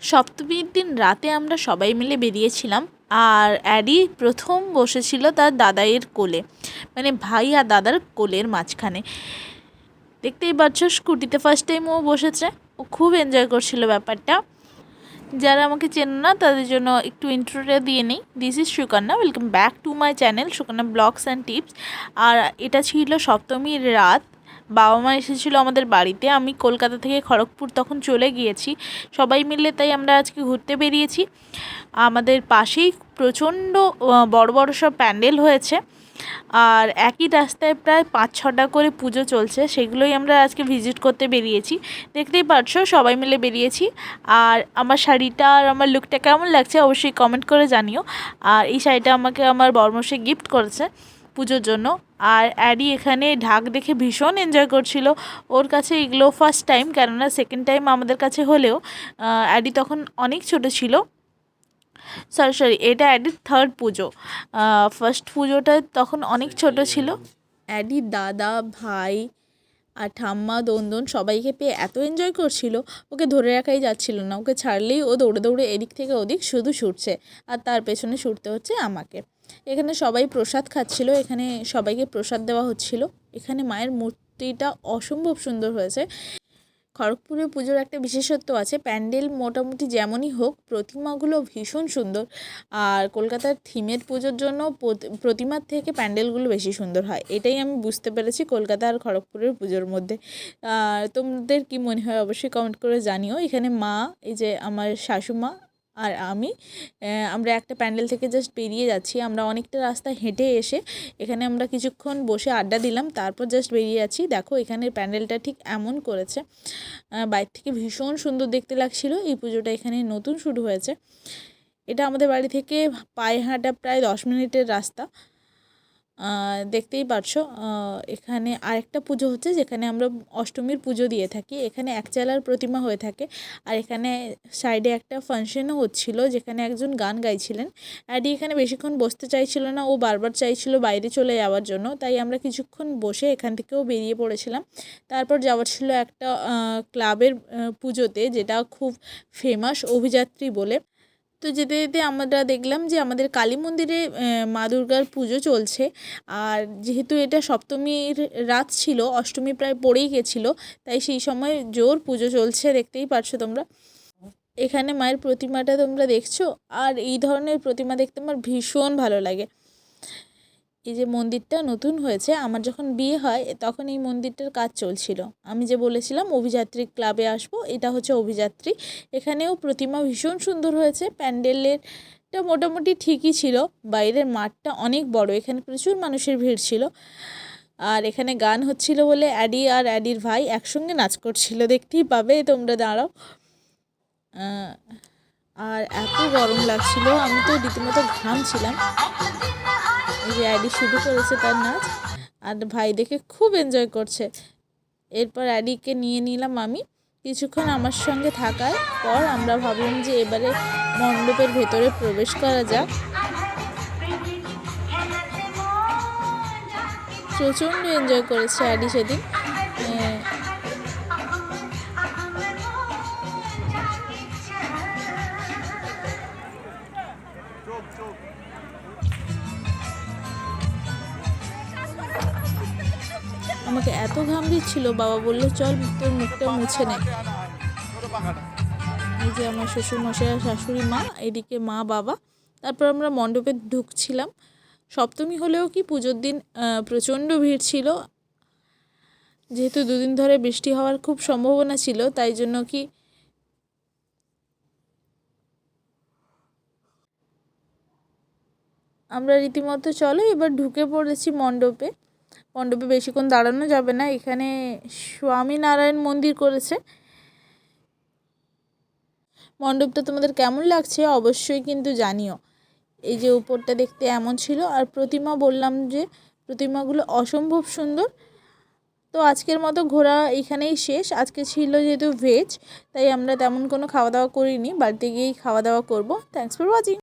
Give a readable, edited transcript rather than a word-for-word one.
সপ্তমীর দিন রাতে আমরা সবাই মিলে বেরিয়েছিলাম। আর অ্যাডি প্রথম বসেছিল তার দাদাইয়ের কোলে, মানে ভাই আর দাদার কোলের মাঝখানে। দেখতেই পাচ্ছ স্কুটিতে ফার্স্ট টাইম ও বসেছে। ও খুব এনজয় করছিল ব্যাপারটা। যারা আমাকে চেনে না তাদের জন্য একটু ইন্ট্রোটা দিয়ে নিই। This is Sukanya, welcome back to my channel Sukanya vlogs and tips. আর এটা ছিল সপ্তমীর রাত। বাবা মা এসেছিলো আমাদের বাড়িতে। আমি কলকাতা থেকে খড়গপুর তখন চলে গিয়েছি সবাই মিলে, তাই আমরা আজকে ঘুরতে বেরিয়েছি। আমাদের পাশেই প্রচণ্ড বড় বড় সব প্যান্ডেল হয়েছে, আর একই রাস্তায় প্রায় 5-6টা করে পুজো চলছে, সেগুলোই আমরা আজকে ভিজিট করতে বেরিয়েছি। দেখতেই পাচ্ছ সবাই মিলে বেরিয়েছি। আর আমার শাড়িটা আর আমার লুকটা কেমন লাগছে অবশ্যই কমেন্ট করে জানিও। আর এই শাড়িটা আমাকে আমার বরমশাই গিফট করেছে পুজোর জন্য। আর অ্যাডি এখানে ঢাক দেখে ভীষণ এনজয় করছিল। ওর কাছে এগুলো ফার্স্ট টাইম, কেননা সেকেন্ড টাইম আমাদের কাছে হলেও অ্যাডি তখন অনেক ছোট ছিল। সরি, এটা অ্যাডির থার্ড পুজো। ফার্স্ট পুজোটা তখন অনেক ছোট ছিল। অ্যাডির দাদা, ভাই আর ঠাম্মা, দন্দন সবাইকে পেয়ে এত এনজয় করছিল, ওকে ধরে রাখাই যাচ্ছিল না। ওকে ছাড়লেই ও দৌড়ে দৌড়ে এদিক থেকে ওদিক শুধু ছুটছে, আর তার পেছনে ছুটতে হচ্ছে আমাকে। এখানে সবাই প্রসাদ খাচ্ছিল, এখানে সবাইকে প্রসাদ দেওয়া হচ্ছিল। এখানে মায়ের মূর্তিটা অসম্ভব সুন্দর হয়েছে। খড়গপুরের পুজোর একটা বিশেষত্ব আছে, প্যান্ডেল মোটামুটি যেমনই হোক প্রতিমাগুলো ভীষণ সুন্দর। আর কলকাতার থিমের পুজোর জন্য প্রতিমার থেকে প্যান্ডেলগুলো বেশি সুন্দর হয়, এটাই আমি বুঝতে পেরেছি কলকাতা আর খড়গপুরের পুজোর মধ্যে। তোমাদের কি মনে হয় অবশ্যই কমেন্ট করে জানিও। এখানে মা, এই যে আমার শাশুমা আর আমরা একটা প্যান্ডেল থেকে জাস্ট বেরিয়ে যাচ্ছি। আমরা অনেকটা রাস্তা হেঁটে এসে এখানে আমরা কিছুক্ষণ বসে আড্ডা দিলাম, তারপর জাস্ট বেরিয়ে যাচ্ছি। দেখো এখানের প্যান্ডেলটা ঠিক এমন করেছে, বাইরে থেকে ভীষণ সুন্দর দেখতে লাগছিল। এই পুজোটা এখানে নতুন শুরু হয়েছে। এটা আমাদের বাড়ি থেকে পায়ে হাঁটা প্রায় 10 মিনিটের রাস্তা। দেখতেই পারছো এখানে আরেকটা পুজো হচ্ছে যেখানে আমরা অষ্টমীর পুজো দিয়ে থাকি। এখানে একচালার প্রতিমা হয়ে থাকে। আর এখানে সাইডে একটা ফাংশনও হচ্ছিল যেখানে একজন গান গাইছিলেন। অ্যাডি এখানে বেশিক্ষণ বসতে চাইছিল না, ও বারবার চাইছিল বাইরে চলে যাওয়ার জন্য, তাই আমরা কিছুক্ষণ বসে এখান থেকেও বেরিয়ে পড়েছিলাম। তারপর যাওয়ার ছিল একটা ক্লাবের পুজোতে, যেটা খুব ফেমাস অভিযাত্রী বলে। তো যেতে যেতে আমরা দেখলাম যে আমাদের কালী মন্দিরে মা দুর্গার পুজো চলছে। আর যেহেতু এটা সপ্তমীর রাত ছিল, অষ্টমী প্রায় পড়েই গেছিলো, তাই সেই সময় জোর পুজো চলছে, দেখতেই পারছো তোমরা। এখানে মায়ের প্রতিমাটা তোমরা দেখছো, আর এই ধরনের প্রতিমা দেখতে আমার ভীষণ ভালো লাগে। এই যে মন্দিরটা নতুন হয়েছে, আমার যখন বিয়ে হয় তখন এই মন্দিরটার কাজ চলছিল। আমি যে বলেছিলাম অভিযাত্রী ক্লাবে আসবো, এটা হচ্ছে অভিযাত্রী। এখানেও প্রতিমা ভীষণ সুন্দর হয়েছে। প্যান্ডেলেরটা মোটামুটি ঠিকই ছিল, বাইরের মাঠটা অনেক বড়, এখানে প্রচুর মানুষের ভিড় ছিল। আর এখানে গান হচ্ছিল বলে অ্যাডি আর অ্যাডির ভাই একসঙ্গে নাচ করছিল, দেখতেই পাবে তোমরা, দাঁড়াও। আর এত গরম লাগছিল, আমি তো রীতিমতো ঘামছিলাম। এই যে অ্যাডি শুরু করেছে তার নাচ, আর ভাই দেখে খুব এনজয় করছে। এরপর অ্যাডিকে নিয়ে নিলাম আমি। কিছুক্ষণ আমার সঙ্গে থাকার পর আমরা ভাবলাম যে এবারে মণ্ডপের ভেতরে প্রবেশ করা যাক। প্রচণ্ড এনজয় করেছে অ্যাডি সেদিন। আমাকে এত ঘাম দিচ্ছিল, বাবা বললো চল তোর মুখটা মুছে নে। এই যে আমার শ্বশুরমশাই আর শাশুড়ি মা, এদিকে মা বাবা। তারপর আমরা মণ্ডপে ঢুকছিলাম। সপ্তমী হলেও কি পুজোর দিন প্রচণ্ড ভিড় ছিল, যেহেতু দুদিন ধরে বৃষ্টি হওয়ার খুব সম্ভাবনা ছিল, তাই জন্য কি আমরা রীতিমতো চলো এবার ঢুকে পড়েছি মণ্ডপে। মণ্ডপে বেশিক্ষণ দাঁড়ানো যাবে না, এখানে স্বামীনারায়ণ মন্দির করেছে। মণ্ডপটা তোমাদের কেমন লাগছে অবশ্যই কিন্তু জানিও। এই যে উপরটা দেখতে এমন ছিল, আর প্রতিমা বললাম যে প্রতিমাগুলো অসম্ভব সুন্দর। তো আজকের মতো ঘোরা এখানেই শেষ। আজকে ছিল যেহেতু ভেজ, তাই আমরা তেমন কোনো খাওয়া দাওয়া করিনি, বাড়িতে গিয়েই খাওয়া দাওয়া করব। Thanks for watching.